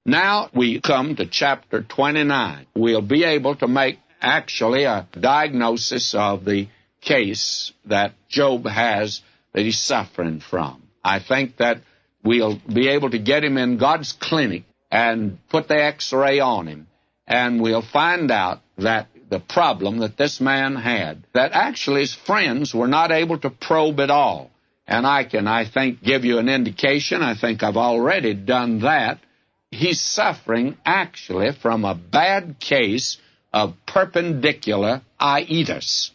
Now we come to chapter 29. We'll be able to make actually a diagnosis of the case that Job has that he's suffering from. I think that we'll be able to get him in God's clinic and put the x-ray on him, and we'll find out that the problem that this man had, that actually his friends were not able to probe at all. And I can, I think, give you an indication. I think I've already done that. He's suffering actually from a bad case of perpendicular itis.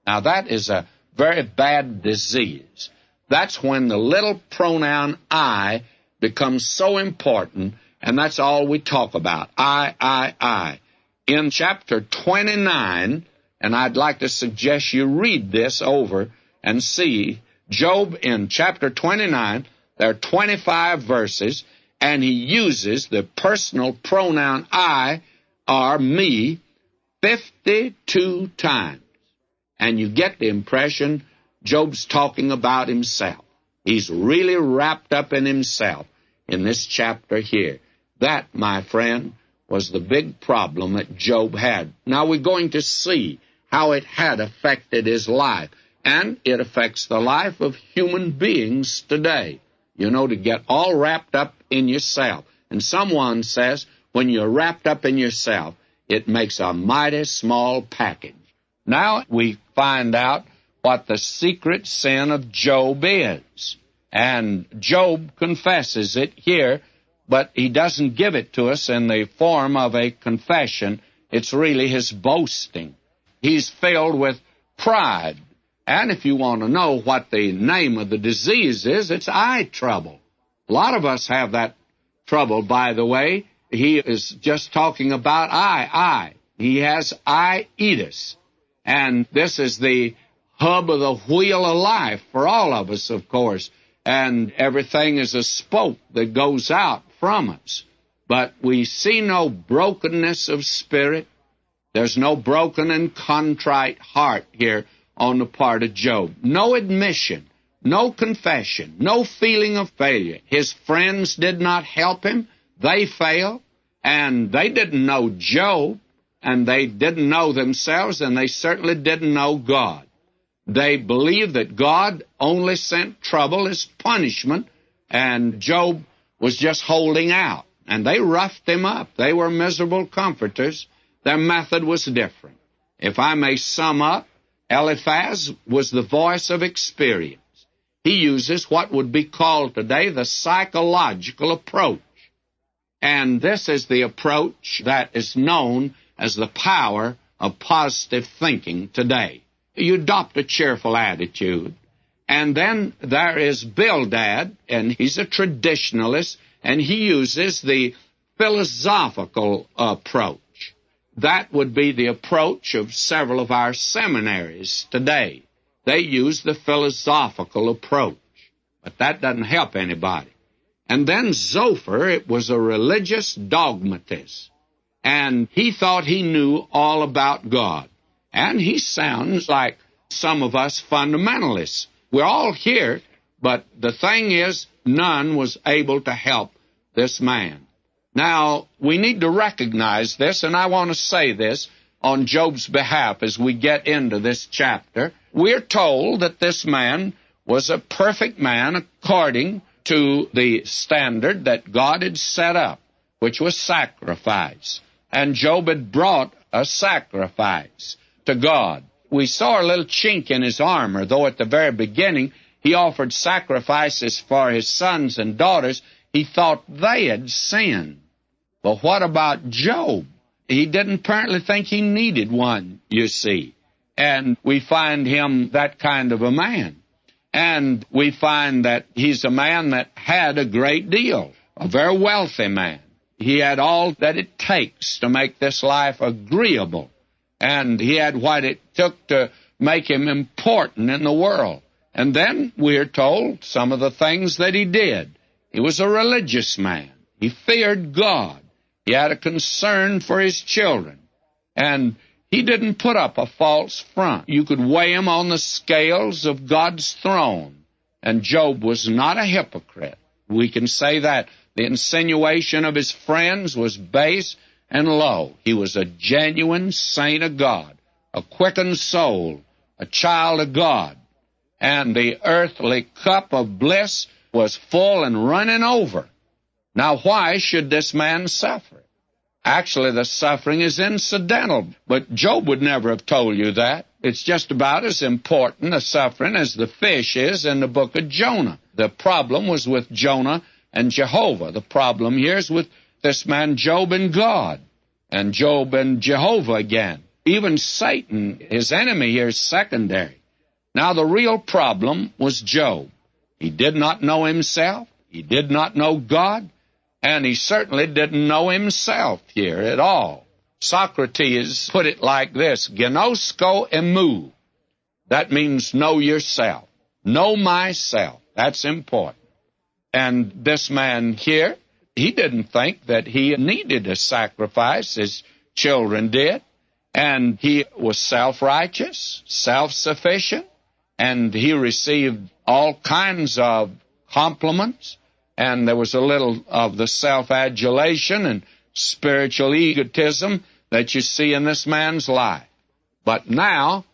Now, that is a very bad disease. That's when the little pronoun I becomes so important, and that's all we talk about, I. In chapter 29, and I'd like to suggest you read this over and see, Job in chapter 29, there are 25 verses, and he uses the personal pronoun I or me 52 times. And you get the impression Job's talking about himself. He's really wrapped up in himself in this chapter here. That, my friend, was the big problem that Job had. Now we're going to see how it had affected his life. And it affects the life of human beings today. You know, to get all wrapped up in yourself. And someone says, when you're wrapped up in yourself, it makes a mighty small package. Now we find out what the secret sin of Job is. And Job confesses it here, but he doesn't give it to us in the form of a confession. It's really his boasting. He's filled with pride. And if you want to know what the name of the disease is, it's eye trouble. A lot of us have that trouble, by the way. He is just talking about eye. He has itis. And this is the hub of the wheel of life for all of us, of course. And everything is a spoke that goes out from us. But we see no brokenness of spirit. There's no broken and contrite heart here on the part of Job. No admission, no confession, no feeling of failure. His friends did not help him. They failed, and they didn't know Job, and they didn't know themselves, and they certainly didn't know God. They believed that God only sent trouble as punishment, and Job was just holding out. And they roughed him up. They were miserable comforters. Their method was different. If I may sum up, Eliphaz was the voice of experience. He uses what would be called today the psychological approach. And this is the approach that is known as the power of positive thinking today. You adopt a cheerful attitude. And then there is Bildad, and he's a traditionalist, and he uses the philosophical approach. That would be the approach of several of our seminaries today. They use the philosophical approach, but that doesn't help anybody. And then Zophar, it was a religious dogmatist, and he thought he knew all about God. And he sounds like some of us fundamentalists. We're all here, but the thing is, none was able to help this man. Now, we need to recognize this, and I want to say this on Job's behalf as we get into this chapter. We're told that this man was a perfect man according to the standard that God had set up, which was sacrifice. And Job had brought a sacrifice to God. We saw a little chink in his armor, though at the very beginning he offered sacrifices for his sons and daughters. He thought they had sinned. But what about Job? He didn't apparently think he needed one, you see. And we find him that kind of a man. And we find that he's a man that had a great deal, a very wealthy man. He had all that it takes to make this life agreeable. And he had what it took to make him important in the world. And then we're told some of the things that he did. He was a religious man. He feared God. He had a concern for his children. And he didn't put up a false front. You could weigh him on the scales of God's throne. And Job was not a hypocrite. We can say that. The insinuation of his friends was base and low. He was a genuine saint of God, a quickened soul, a child of God. And the earthly cup of bliss was full and running over. Now, why should this man suffer? Actually, the suffering is incidental, but Job would never have told you that. It's just about as important a suffering as the fish is in the book of Jonah. The problem was with Jonah and Jehovah. The problem here is with this man Job and God, and Job and Jehovah again. Even Satan, his enemy here, is secondary. Now, the real problem was Job. He did not know himself. He did not know God. And he certainly didn't know himself here at all. Socrates put it like this, gnosko emu. That means know yourself. Know myself. That's important. And this man here, he didn't think that he needed a sacrifice. His children did. And he was self-righteous, self-sufficient, and he received all kinds of compliments. And there was a little of the self-adulation and spiritual egotism that you see in this man's life. But now,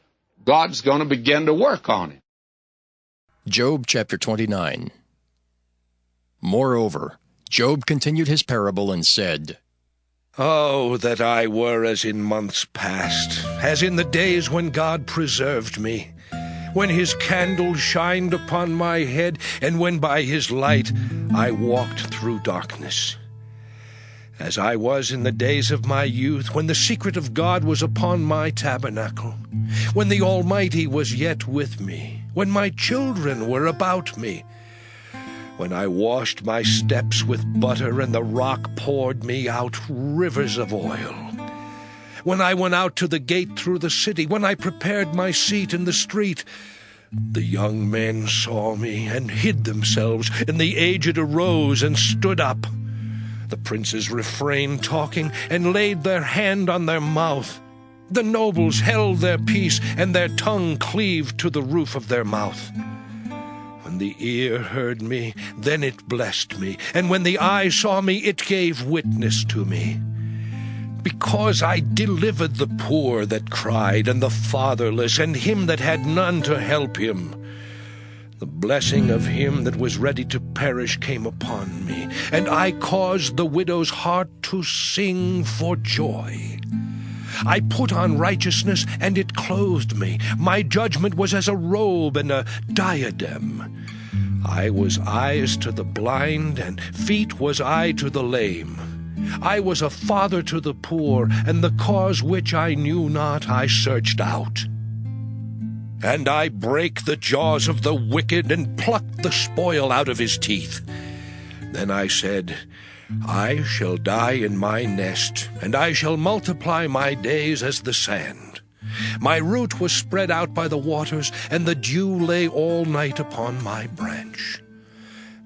God's going to begin to work on him. Job chapter 29. Moreover, Job continued his parable and said, Oh, that I were as in months past, as in the days when God preserved me, when his candle shined upon my head, and when by his light I walked through darkness. As I was in the days of my youth, when the secret of God was upon my tabernacle, when the Almighty was yet with me, when my children were about me, when I washed my steps with butter, and the rock poured me out rivers of oil, when I went out to the gate through the city, when I prepared my seat in the street, the young men saw me and hid themselves, and the aged arose and stood up. The princes refrained talking and laid their hand on their mouth. The nobles held their peace, and their tongue cleaved to the roof of their mouth. When the ear heard me, then it blessed me, and when the eye saw me, it gave witness to me. Because I delivered the poor that cried, and the fatherless, and him that had none to help him. The blessing of him that was ready to perish came upon me, and I caused the widow's heart to sing for joy. I put on righteousness, and it clothed me. My judgment was as a robe and a diadem. I was eyes to the blind, and feet was I to the lame. I was a father to the poor, and the cause which I knew not I searched out. And I brake the jaws of the wicked, and plucked the spoil out of his teeth. Then I said, I shall die in my nest, and I shall multiply my days as the sand. My root was spread out by the waters, and the dew lay all night upon my branch.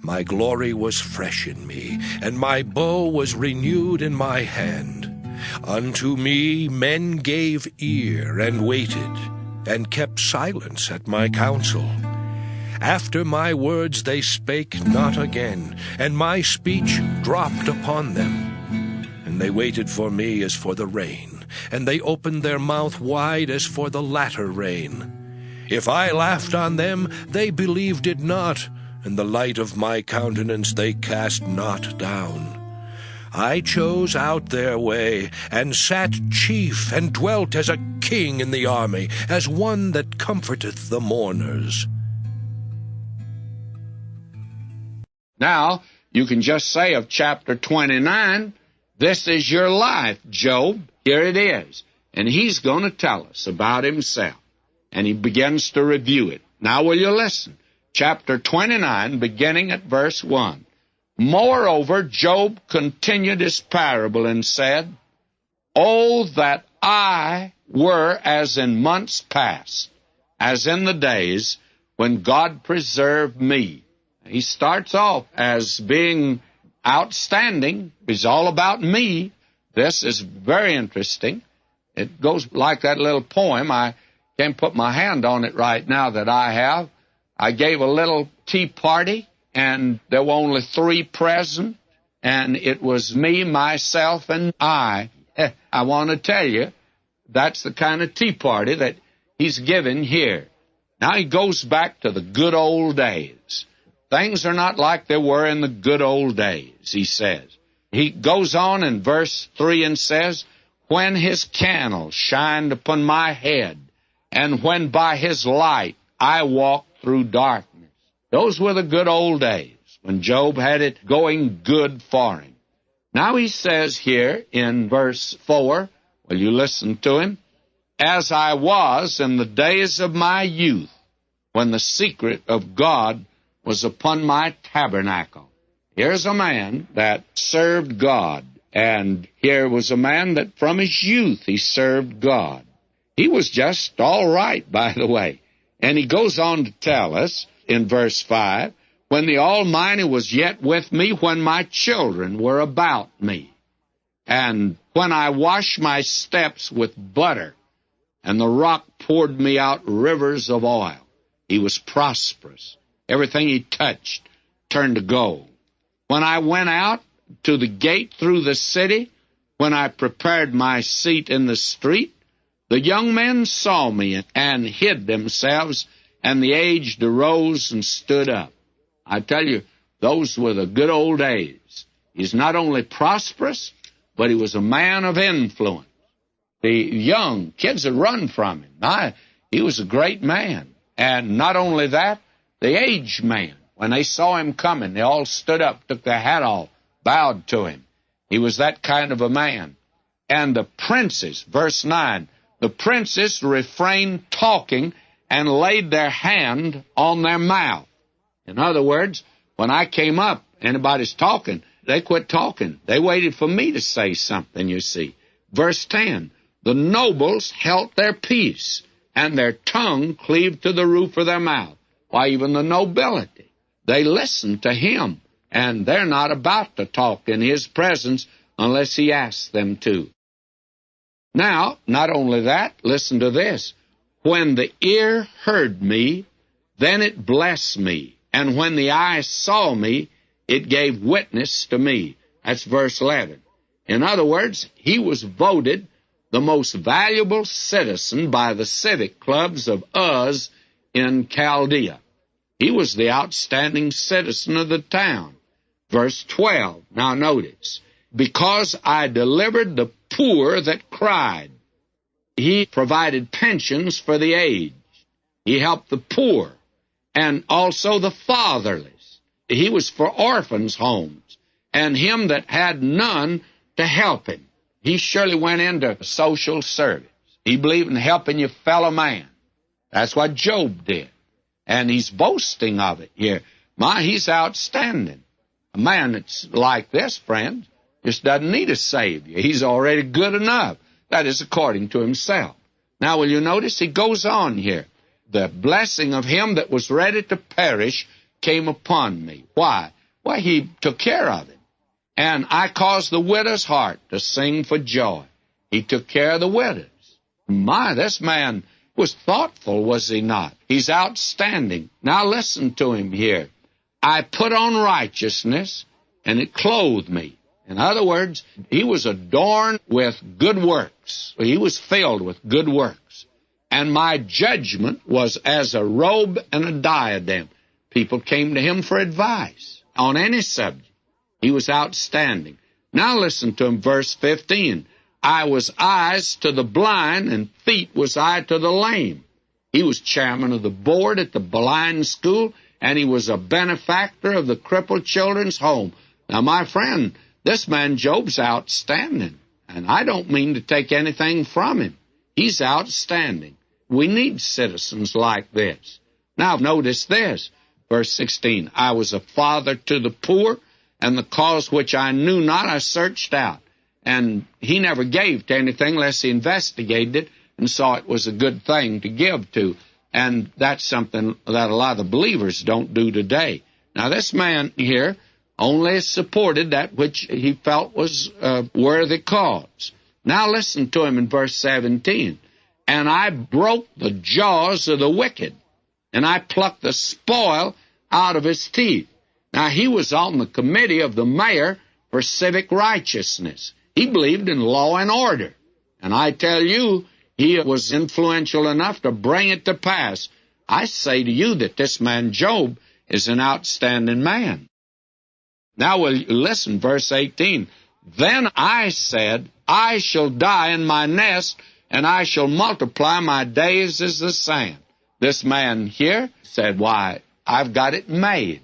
My glory was fresh in me, and my bow was renewed in my hand. Unto me men gave ear, and waited, and kept silence at my counsel. After my words they spake not again, and my speech dropped upon them. And they waited for me as for the rain, and they opened their mouth wide as for the latter rain. If I laughed on them, they believed it not, and the light of my countenance they cast not down. I chose out their way, and sat chief, and dwelt as a king in the army, as one that comforteth the mourners. Now, you can just say of chapter 29, this is your life, Job. Here it is. And he's going to tell us about himself. And he begins to review it. Now, will you listen? Chapter 29, beginning at verse 1. Moreover, Job continued his parable and said, Oh, that I were as in months past, as in the days when God preserved me. He starts off as being outstanding. He's all about me. This is very interesting. It goes like that little poem. I can't put my hand on it right now that I have. I gave a little tea party, and there were only 3 present, and it was me, myself, and I. I want to tell you, that's the kind of tea party that he's giving here. Now he goes back to the good old days. Things are not like they were in the good old days, he says. He goes on in verse 3 and says, when his candle shined upon my head, and when by his light I walked through darkness. Those were the good old days, when Job had it going good for him. Now he says here in verse 4, will you listen to him? As I was in the days of my youth, when the secret of God was upon my tabernacle. Here's a man that served God, and here was a man that from his youth he served God. He was just all right, by the way. And he goes on to tell us in verse 5, when the Almighty was yet with me, when my children were about me, and when I washed my steps with butter, and the rock poured me out rivers of oil. He was prosperous. Everything he touched turned to gold. When I went out to the gate through the city, when I prepared my seat in the street, the young men saw me and hid themselves, and the aged arose and stood up. I tell you, those were the good old days. He's not only prosperous, but he was a man of influence. The young kids had run from him. He was a great man. And not only that, the aged man, when they saw him coming, they all stood up, took their hat off, bowed to him. He was that kind of a man. And the princes, verse 9, the princes refrained talking and laid their hand on their mouth. In other words, when I came up, anybody's talking, they quit talking. They waited for me to say something, you see. Verse 10, the nobles held their peace, and their tongue cleaved to the roof of their mouth. Why, even the nobility, they listened to him, and they're not about to talk in his presence unless he asks them to. Now, not only that, listen to this. When the ear heard me, then it blessed me, and when the eye saw me, it gave witness to me. That's verse 11. In other words, he was voted the most valuable citizen by the civic clubs of Uz in Chaldea. He was the outstanding citizen of the town. Verse 12, now notice, because I delivered the poor that cried. He provided pensions for the aged. He helped the poor and also the fatherless. He was for orphans' homes and him that had none to help him. He surely went into social service. He believed in helping your fellow man. That's what Job did. And he's boasting of it here. He's outstanding. A man that's like this, friend, just doesn't need a Savior. He's already good enough. That is according to himself. Now, will you notice he goes on here. The blessing of him that was ready to perish came upon me. Why? Well, he took care of him. And I caused the widow's heart to sing for joy. He took care of the widows. This man was thoughtful, was he not? He's outstanding. Now listen to him here. I put on righteousness, and it clothed me. In other words, he was adorned with good works. He was filled with good works. And my judgment was as a robe and a diadem. People came to him for advice on any subject. He was outstanding. Now listen to him, verse 15. I was eyes to the blind, and feet was I to the lame. He was chairman of the board at the blind school, and he was a benefactor of the crippled children's home. Now, my friend, this man Job's outstanding, and I don't mean to take anything from him. He's outstanding. We need citizens like this. Now, notice this, verse 16. I was a father to the poor, and the cause which I knew not I searched out. And he never gave to anything unless he investigated it and saw it was a good thing to give to. And that's something that a lot of believers don't do today. Now, this man here only supported that which he felt was a worthy cause. Now, listen to him in verse 17. And I broke the jaws of the wicked, and I plucked the spoil out of his teeth. Now, he was on the committee of the mayor for civic righteousness. He believed in law and order. And I tell you, he was influential enough to bring it to pass. I say to you that this man Job is an outstanding man. Now we'll listen, verse 18. Then I said, I shall die in my nest, and I shall multiply my days as the sand. This man here said, why, I've got it made.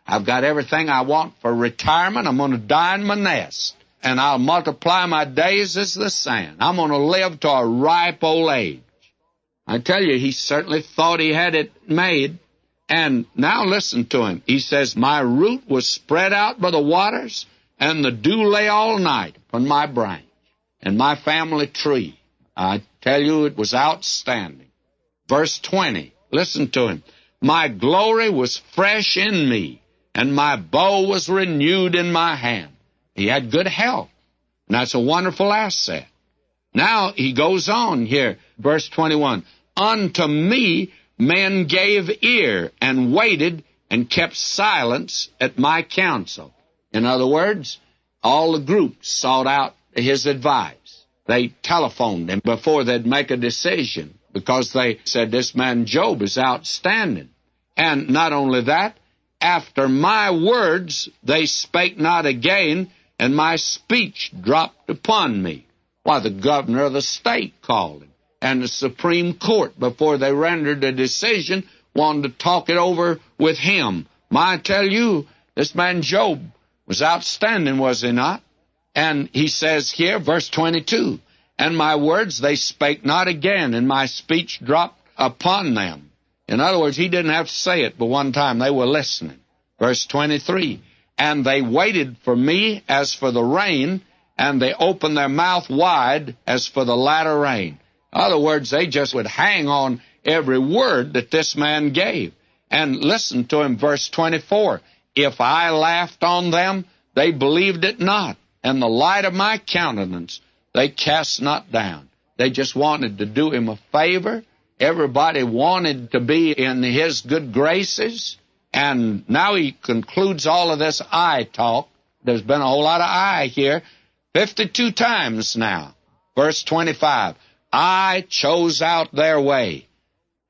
I've got everything I want for retirement. I'm going to die in my nest, and I'll multiply my days as the sand. I'm going to live to a ripe old age. I tell you, he certainly thought he had it made. And now listen to him. He says, my root was spread out by the waters, and the dew lay all night upon my branch and my family tree. I tell you, it was outstanding. Verse 20, listen to him. My glory was fresh in me, and my bow was renewed in my hand. He had good health, and that's a wonderful asset. Now he goes on here, verse 21. Unto me men gave ear, and waited, and kept silence at my counsel. In other words, all the groups sought out his advice. They telephoned him before they'd make a decision, because they said, this man Job is outstanding. And not only that, after my words they spake not again, and my speech dropped upon me. Why, the governor of the state called him, and the Supreme Court, before they rendered a decision, wanted to talk it over with him. I tell you, this man Job was outstanding, was he not? And he says here, verse 22, and my words they spake not again, and my speech dropped upon them. In other words, he didn't have to say it, but one time they were listening. Verse 23, and they waited for me as for the rain, and they opened their mouth wide as for the latter rain. In other words, they just would hang on every word that this man gave. And listen to him, verse 24. If I laughed on them, they believed it not, and the light of my countenance they cast not down. They just wanted to do him a favor. Everybody wanted to be in his good graces. And now he concludes all of this I talk. There's been a whole lot of I here, 52 times now. Verse 25, I chose out their way,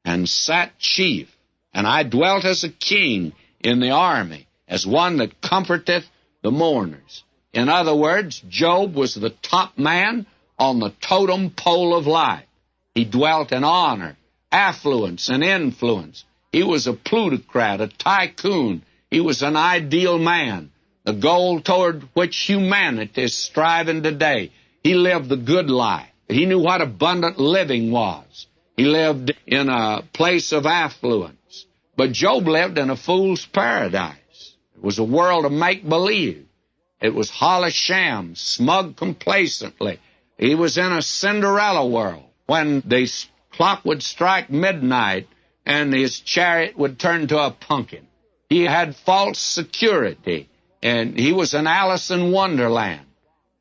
and sat chief, and I dwelt as a king in the army, as one that comforteth the mourners. In other words, Job was the top man on the totem pole of life. He dwelt in honor, affluence, and influence. He was a plutocrat, a tycoon. He was an ideal man, the goal toward which humanity is striving today. He lived the good life. He knew what abundant living was. He lived in a place of affluence. But Job lived in a fool's paradise. It was a world of make-believe. It was hollow sham, smug complacently. He was in a Cinderella world. When the clock would strike midnight and his chariot would turn to a pumpkin. He had false security, and he was an Alice in Wonderland.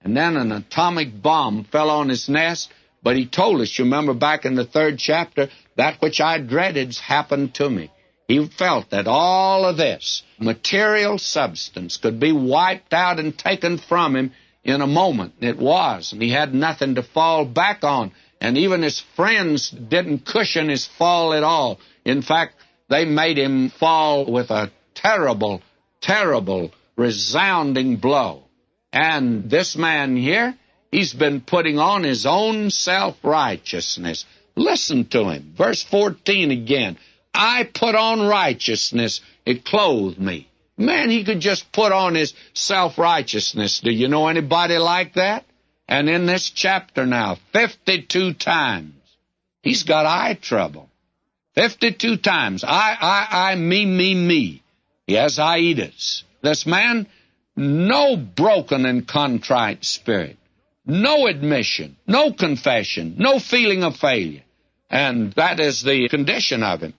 And then an atomic bomb fell on his nest, but he told us, you remember back in the 3rd chapter, that which I dreaded happened to me. He felt that all of this material substance could be wiped out and taken from him in a moment. It was, and he had nothing to fall back on. And even his friends didn't cushion his fall at all. In fact, they made him fall with a terrible, terrible, resounding blow. And this man here, he's been putting on his own self-righteousness. Listen to him. Verse 14 again. I put on righteousness, it clothed me. Man, he could just put on his self-righteousness. Do you know anybody like that? And in this chapter now, 52 times, he's got eye trouble. 52 times. I, me. He has itis. This man, no broken and contrite spirit. No admission, no confession, no feeling of failure. And that is the condition of him.